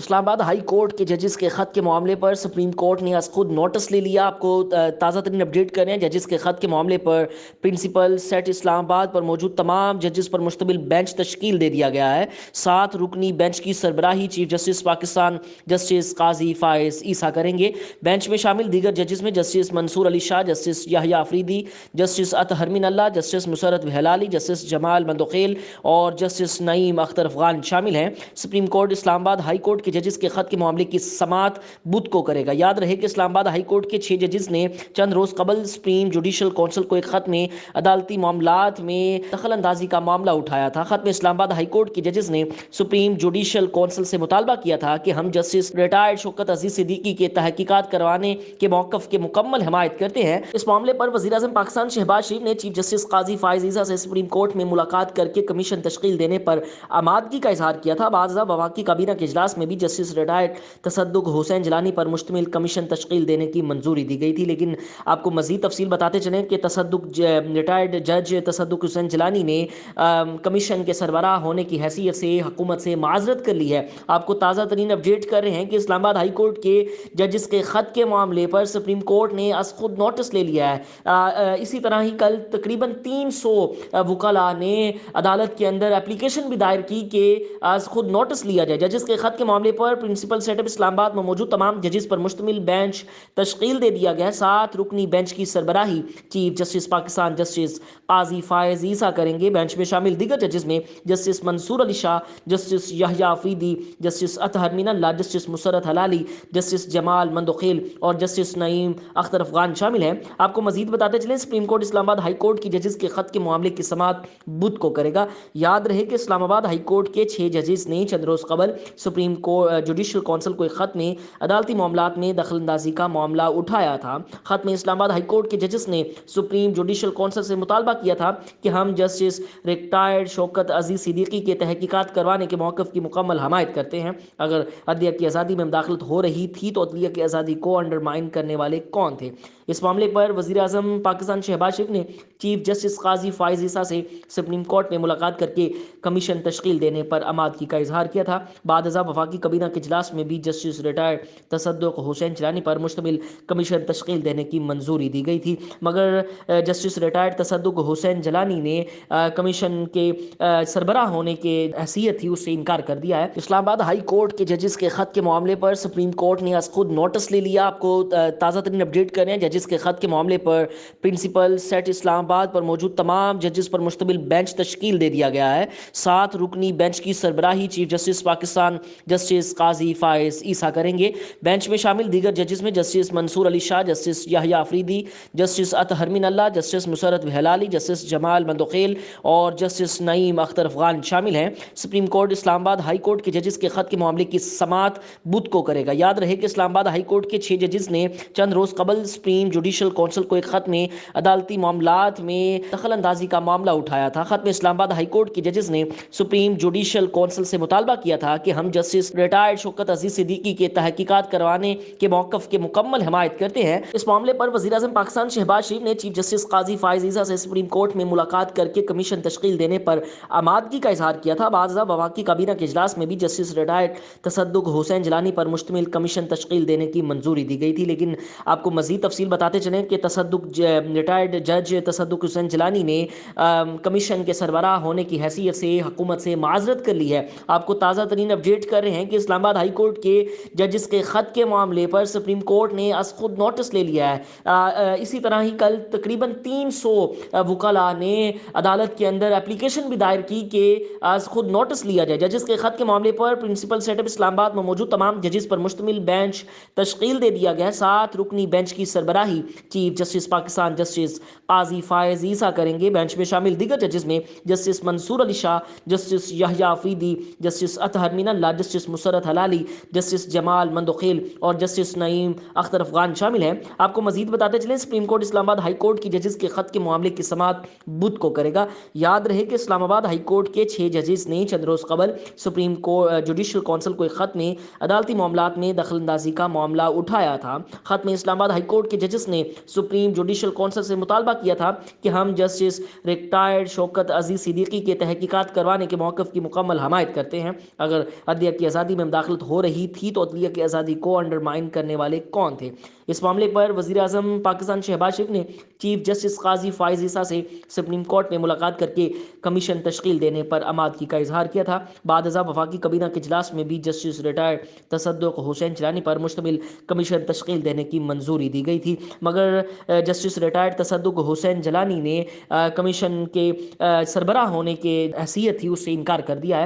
اسلام آباد high court کے ججز کے خط کے معاملے پر سپریم کورٹ نے از خود نوٹس لے لیا۔ آپ کو تازہ ترین اپڈیٹ کر رہے ہیں۔ ججز کے خط کے معاملے پر پرنسپل سیٹ اسلام آباد پر موجود تمام ججز پر مشتمل بینچ تشکیل دے دیا گیا ہے۔ 7 رکنی بینچ کی سربراہی چیف جسٹس پاکستان جسٹس قاضی فائز عیسیٰ کریں گے۔ بینچ میں شامل دیگر ججز میں جسٹس منصور علی شاہ، جسٹس یحییٰ آفریدی، جسٹس اطہر من اللہ، جسٹس مسرت ہلالی، جسٹس جمال مندوخیل اور جسٹس نعیم اختر افغان شامل ہیں۔ سپریم کورٹ اسلام آباد ہائی کورٹ کے ججز کے خط کے معاملے کی سماعت بدھ کو کرے گا۔ یاد رہے کہ اسلام آباد ہائی کورٹ کے 6 ججز نے چند روز قبل سپریم جوڈیشل کونسل کو ایک خط میں عدالتی معاملات میں دخل اندازی کا معاملہ اٹھایا تھا۔ خط میں اسلام آباد ہائی کورٹ کے ججز نے سپریم جوڈیشل کونسل سے مطالبہ کیا تھا کہ ہم جسٹس ریٹائرڈ شوکت عزیز صدیقی کے تحقیقات کروانے کے موقف کی مکمل حمایت کرتے ہیں۔ اس معاملے پر وزیر اعظم پاکستان شہباز شریف نے چیف جسٹس قاضی فائز عیسیٰ سے سپریم کورٹ میں ملاقات کر کے کمیشن تشکیل دینے پر آمادگی کا اظہار کیا تھا۔ بعد ازاں وفاقی کابینہ کے اجلاس میں بھی جسٹس ریٹائرڈ تصدق حسین جیلانی پر مشتمل کمیشن تشکیل دینے کی منظوری دی گئی تھی، لیکن آپ کو مزید تفصیل بتاتے چلیں کہ ریٹائرڈ جج تصدق حسین جیلانی نے کمیشن کے سربراہ ہونے کی حیثیت سے حکومت سے معذرت کر لی ہے۔ آپ کو تازہ ترین اپڈیٹ کر رہے ہیں کہ اسلام آباد ہائی کورٹ کے ججز کے خط کے معاملے پر سپریم کورٹ نے از خود نوٹس لے لیا ہے۔ اسی طرح ہی کل تقریباً 300 وکلاء نے عدالت کے اندر اپلیکیشن بھی دائر کی کہ از خود نوٹس لیا جائے۔ ججز کے خط کے معاملے پر پرنسپل سیٹ اپ اسلام آباد میں موجود تمام ججز پر مشتمل بینچ تشکیل دے دیا گیا ہے۔ 7 رکنی بینچ کی سربراہی چیف جسٹس پاکستان جسٹس قاضی فائز عیسیٰ کریں گے۔ بینچ میں شامل دیگر ججز میں جسٹس منصور علی شاہ، جسٹس یحییٰ آفریدی، جسٹس اطہر من اللہ، جسٹس مسرت ہلالی، جسٹس جمال مندوخیل اور جسٹس نعیم اختر افغان شامل ہیں۔ آپ کو مزید بتاتے چلیں سپریم کورٹ اسلام آباد ہائی کورٹ کی ججز کے خط کے معاملے کی سماعت بدھ کو کرے گا۔ یاد رہے کہ اسلام آباد ہائی کورٹ کے 6 ججز نے چند روز قبل سپریم جوڈیشل کونسل کو ایک خط میں عدالتی معاملات میں دخل اندازی کا معاملہ اٹھایا تھا۔ خط میں اسلام آباد ہائی کورٹ کے ججز نے سپریم جوڈیشل کونسل سے مطالبہ کیا تھا کہ ہم جسٹس ریٹائرڈ شوکت عزیز صدیقی کے تحقیقات کروانے کے موقف کی مکمل حمایت کرتے ہیں۔ اگر عدلیہ کی آزادی میں مداخلت ہو رہی تھی تو عدلیہ کی آزادی کو انڈرمائن کرنے والے کون تھے؟ اس معاملے پر وزیر اعظم پاکستان شہباز شریف نے چیف جسٹس قاضی فائز عیسیٰ سے سپریم کورٹ میں ملاقات کر کے کمیشن تشکیل دینے پر آمادگی کا اظہار کیا تھا۔ بعد ازاں وفاقی کابینہ کے اجلاس میں بھی جسٹس ریٹائرڈ تصدق حسین جیلانی پر مشتمل کمیشن تشکیل دینے کی منظوری دی گئی تھی، مگر جسٹس ریٹائرڈ تصدق حسین جیلانی نے کمیشن کے سربراہ ہونے کے حیثیت تھی اس سے انکار کر دیا ہے۔ اسلام آباد ہائی کورٹ کے ججز کے خط کے معاملے پر سپریم کورٹ نے از خود نوٹس لے لیا۔ آپ کو تازہ ترین اپڈیٹ کر رہے ہیں۔ ججز کے خط کے معاملے پر پرنسپل سیٹ اسلام آباد پر موجود تمام ججز پر مشتمل بینچ تشکیل دے دیا گیا ہے۔ 7 رکنی بینچ کی سربراہی چیف جسٹس پاکستان جسٹس قاضی فائز عیسیٰ کریں گے۔ بینچ میں شامل دیگر ججز میں جسٹس منصور علی شاہ، جسٹس یحییٰ آفریدی، جسٹس اطہر من اللہ، جسٹس مسرت ہلالی، جسٹس جمال مندوخیل اور جسٹس نعیم اختر افغان شامل ہیں۔ سپریم کورٹ اسلام آباد ہائی کورٹ کے ججز کے خط کے معاملے کی سماعت بدھ کو کرے گا۔ یاد رہے کہ اسلام آباد ہائی کورٹ کے 6 ججز نے چند روز قبل سپریم جوڈیشل کونسل کو ایک خط میں عدالتی معاملات میں دخل اندازی کا معاملہ اٹھایا تھا۔ خط میں اسلام آباد ہائی کورٹ کے ججز نے سپریم جوڈیشل کونسل سے مطالبہ کیا تھا کہ ہم جسٹس ریٹائرڈ شوکت عزیز صدیقی کے تحقیقات کروانے کے موقف کی مکمل حمایت کرتے ہیں۔ اس معاملے پر وزیر اعظم پاکستان شہباز شریف نے چیف جسٹس قاضی فائز عیسیٰ سے سپریم کورٹ میں ملاقات کر کے کمیشن تشکیل دینے پر آمادگی کا اظہار کیا تھا۔ بعد ازاں وفاقی کابینہ کے اجلاس میں بھی جسٹس ریٹائرڈ تصدق حسین جیلانی پر مشتمل کمیشن تشکیل دینے کی منظوری دی گئی تھی، لیکن آپ کو مزید تفصیل بتاتے چلیں کہ ریٹائرڈ جج تصدق حسین جیلانی نے کمیشن کے سربراہ ہونے کی حیثیت سے حکومت سے معذرت کر لی ہے۔ آپ کو تازہ ترین اپڈیٹ کر رہے ہیں کہ اسلام آباد ہائی کورٹ کے ججز کے خط کے معاملے پر سپریم کورٹ نے از خود نوٹس لے لیا ہے۔ اسی طرح ہی کل تقریباً 300 وکلاء نے عدالت کے اندر اپلیکیشن بھی دائر کی کہ از خود نوٹس لیا جائے۔ ججز کے خط کے معاملے پر پرنسپل سیٹ اپ اسلام آباد میں موجود تمام ججز پر مشتمل بینچ تشکیل دے دیا گیا ہے۔ 7 رکنی بینچ کی سربراہی چیف جسٹس پاکستان جسٹس قاضی فائز عیسیٰ کریں گے۔ بینچ میں شامل دیگر ججز میں جسٹس منصور علی شاہ، جسٹس یحییٰ آفریدی، جسٹس اطہر من اللہ، جسٹس مسرت ہلالی، جسٹس جمال مندوخیل اور جسٹس نعیم اختر افغان شامل ہیں۔ آپ کو مزید بتاتے چلیں سپریم کورٹ اسلام آباد ہائی کورٹ کی ججز کے خط کے معاملے کی سماعت بدھ کو کرے گا۔ یاد رہے کہ اسلام آباد ہائی کورٹ کے 6 ججز نے چند روز قبل سپریم جوڈیشل کونسل کو ایک خط میں عدالتی معاملات میں دخل اندازی کا معاملہ اٹھایا تھا۔ خط میں اسلام آباد ہائی کورٹ کے ججز نے سپریم جوڈیشل کونسل سے مطالبہ کیا تھا کہ ہم جسٹس ریٹائرڈ شوکت عزیز صدیقی کے تحقیقات کروانے کے موقف کی مکمل حمایت کرتے ہیں۔ اگر عدلیہ کی آزادی آزادی میں مداخلت ہو رہی تھی تو عدلیہ کی آزادی کو انڈرمائن کرنے والے کون تھے؟ اس معاملے پر وزیر اعظم پاکستان شہباز شریف نے چیف جسٹس قاضی فائز عیسیٰ سے سپریم کورٹ میں ملاقات کر کے کمیشن تشکیل دینے پر آمادگی کا اظہار کیا تھا۔ بعد ازاں وفاقی کابینہ کے اجلاس میں بھی جسٹس ریٹائرڈ تصدق حسین جیلانی پر مشتمل کمیشن تشکیل دینے کی منظوری دی گئی تھی، مگر جسٹس ریٹائرڈ تصدق حسین جیلانی نے کمیشن کے سربراہ ہونے کے حیثیت تھی اس سے انکار کر دیا ہے۔